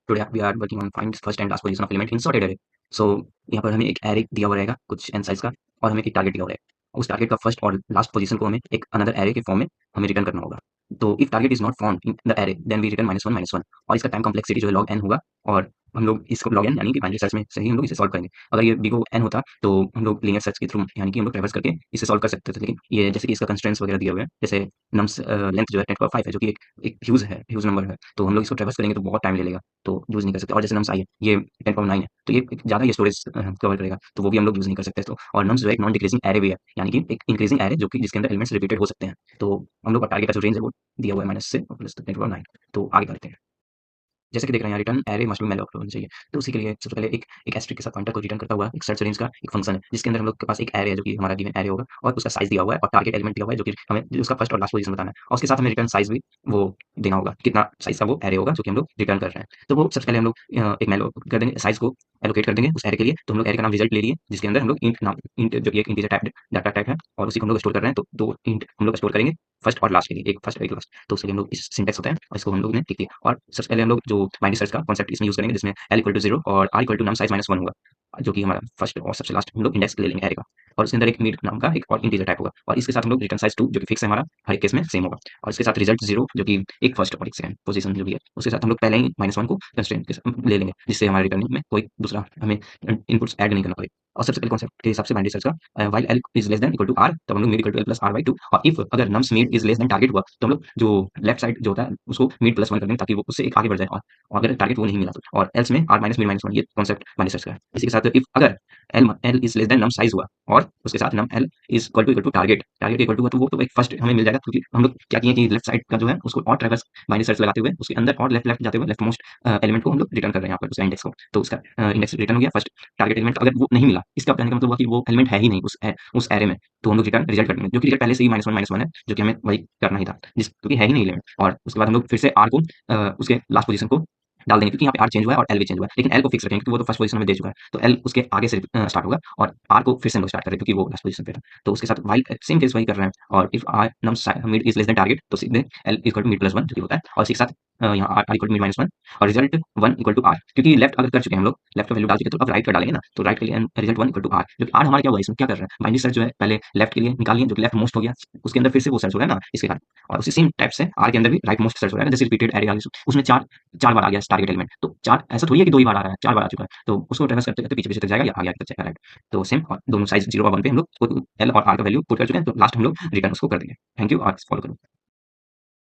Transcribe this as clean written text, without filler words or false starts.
Today we are working on find first and last position of element in sorted array. So यहाँ पर हमें एक array दिया हुआ रहेगा कुछ एन साइज का, और हमें एक टारगेट दिया हुआ रहेगा। उस टारगेट का फर्स्ट और लास्ट पोजीशन को हमें एक अनदर एरे के फॉर्म में हमें रिटर्न करना होगा। तो if target is not found in the array then we return -1 -1, और इसका टाइम कॉम्प्लेक्सिटी जो है log n होगा। और हम लोग इसको log n यानी कि बाइनरी सर्च में से ही हम लोग इसे सॉल्व करेंगे। अगर ये बिग O n होता तो हम लोग लीनियर सर्च के थ्रू यानी कि हम लोग ट्रैवर्स करके इसे सॉल्व कर सकते थे, लेकिन ये जैसे कि इसका कंस्ट्रेंट्स वगैरह दिए हुए हैं, जैसे नम्स लेंथ जो है 10 5 है, जो कि एक ह्यूज नंबर है, तो हम लोग इसको ट्रैवर्स करेंगे तो बहुत टाइम ले लेगा, तो यूज़ नहीं कर सकते। और जैसे नम्स आई है ये 10 9 है, तो ये ज़्यादा ये स्टोरेज कवर करेगा, तो वो भी हम लोग यूज़ नहीं कर सकते। तो और नम्स जो है एक नॉन डिक्रीजिंग एरे भी है, यानी कि एक इंक्रीजिंग एरे जो कि जिसके अंदर एलिमेंट्स रिपीटेड हो सकते हैं। तो हम लोग का टारगेट का जो रेंज है वो दिया हुआ है -6 और +10 9। तो आगे बढ़ते हैं। जैसे कि देख रहे हैं यहाँ return array must be malloc होना चाहिए। तो उसी के लिए सबसे पहले एक एस्टेरिस्क के साथ पॉइंटर को रिटर्न करता हुआ एक सर्च रेंज का एक फंक्शन है, जिसके अंदर हम लोग के पास एक एरे है जो कि हमारा गिवन एरे होगा, और उसका साइज़ दिया हुआ है और टारगेट एलिमेंट दिया हुआ है जो कि हमें उसका फर्स्ट और लास्ट पोजीशन बताना है, और उसके साथ हमें रिटर्न साइज़ भी वो देना होगा, कितना साइज़ का वो एरे होगा जो कि हम लोग रिटर्न कर रहे हैं। तो वो सबसे पहले हम लोग एक मैलोक कर देंगे, साइज़ को एलोकेट कर देंगे उस एरे के लिए। तो हम लोग एरे का नाम रिजल्ट ले लिए, जिसके अंदर हम लोग इंट जो कि एक इंटीजर टाइप डाटा टाइप है, और उसी को हम लोग स्टोर कर रहे हैं। तो 2 इंट हम लोग स्टोर करेंगे फर्स्ट और लास्ट के लिए, एक फर्स्ट और एक लास्ट। तो उसके लिए हम लोग इस सिंटैक्स होता है और इसको हम लोग ने लिख दिया। और सबसे पहले हम लोग जो बाइनरी सर्च का कॉन्सेप्ट इसमें यूज़ करेंगे, जिसमें l इक्वल टू 0 और r equal to num size -1 होगा, जो कि हमारा फर्स्ट और सबसे लास्ट हम लोग इंडेक्स ले लेंगे एरे का। और उसके अंदर एक मीट नाम का एक और इंटीजर टाइप होगा, और इसके साथ हम लोग रिटर्न साइज़ 2 जो कि फिक्स है हमारा, हर एक केस में सेम होगा। और इसके साथ रिजल्ट 0 जो कि एक फर्स्ट और एक सेकंड पोजीशन जो भी है, उसके साथ हम लोग पहले ही -1 को कंस्ट्रेंट के साथ ले लेंगे, जिससे हमारे रिटर्निंग में कोई दूसरा हमें इनपुट्स ऐड नहीं करना पड़े। और सबसे पहले कॉन्सेप्ट के हिसाब से बाइनरी सर्च का while l is less than equal to r, तब हम लोग mid equal to l plus r/2। और इफ अगर nums mid is less than target हुआ, तो हम लोग जो लेफ्ट साइड जो होता है उसको मीट प्लस 1 कर देंगे, ताकि वो उससे एक आगे बढ़ जाए। और अगर टारगेट वो नहीं मिला तो, और एल्स में r माइनस मीट -1, ये कॉन्सेप्ट बाइनरी सर्च का है। इसी के साथ इफ अगर l is less than num size हुआ, और उसके साथ num l is equal to target equal to हुआ, तो वो तो एक फर्स्ट हमें मिल जाएगा, क्योंकि हम लोग क्या किए कि लेफ्ट साइड का जो है उसको और ट्रैवर्स बाइनरी सर्च लगाते हुए उसके अंदर और लेफ्ट लेफ्ट जाते हुए लेफ्ट मोस्ट एलिमेंट को हम लोग रिटर्न कर रहे हैं यहाँ पर उसका इंडेक्स को। तो उसका इंडेक्स रिटर्न हो गया फर्स्ट टारगेट एलिमेंट। अगर वो नहीं मिला, इसका कहने का मतलब हुआ कि वो एलिमेंट है ही नहीं उस एरे में, तो हम लोग रिटर्न रिजल्ट कर देंगे, जो कि रिजल्ट पहले से ही -1 है, जो कि हमें वही करना ही था, जिस क्योंकि है ही नहीं एलिमेंट। और उसके बाद हम लोग फिर से r को उसके लास्ट पोजीशन को डाल देंगे, क्योंकि यहाँ पे r चेंज हुआ है और l भी चेंज हुआ है, लेकिन l को फिक्स रखेंगे क्योंकि वो तो फर्स्ट पोजीशन में दे चुका है। तो l उसके आगे से स्टार्ट होगा, और r को फिर से हम लोग स्टार्ट कर रहे हैं क्योंकि वो लास्ट पोजीशन पे था। तो उसके साथ व्हाइल सेम केस वही कर रहे हैं। और if r num mid is less than target, तो सीधे l equal to mid plus 1 जो कि होता है, और इसी के साथ यहाँ r इक्वल टू मीट -1 और रिजल्ट 1 इक्वल टू r, क्योंकि लेफ्ट अगर कर चुके हैं हम लोग, लेफ्ट का वैल्यू डाल चुके हैं, तो अब राइट का डालेंगे ना, तो राइट के लिए रिजल्ट 1 इक्वल टू r, जो कि r हमारा क्या हुआ, इसमें क्या कर रहे हैं, बाइनरी सर्च जो है पहले लेफ्ट के लिए निकालिए जो कि लेफ्ट मोस्ट हो गया, उसके अंदर फिर से वो सर्च हो रहा है ना इसके कारण। और उसी सेम टाइप से r के अंदर भी राइट मोस्ट सर्च हो रहा है, जैसे रिपीटेड एरे उसमें 4 बार आ गया टारगेट एलिमेंट। तो 4 ऐसा थोड़ी है कि 2 ही बार आ रहा है, 4 बार आ चुका है, तो उसको ट्रैवर्स करते-करते पीछे-पीछे तक जाएगा या आगे-आगे तक जाएगा, राइट। तो सेम, और दोनों साइज़ 0 और 1 पे हम लोग l और r का वैल्यू पुट कर चुके हैं, तो लास्ट हम लोग रिटर्न उसको कर देंगे। थैंक यू, और फॉलो करो।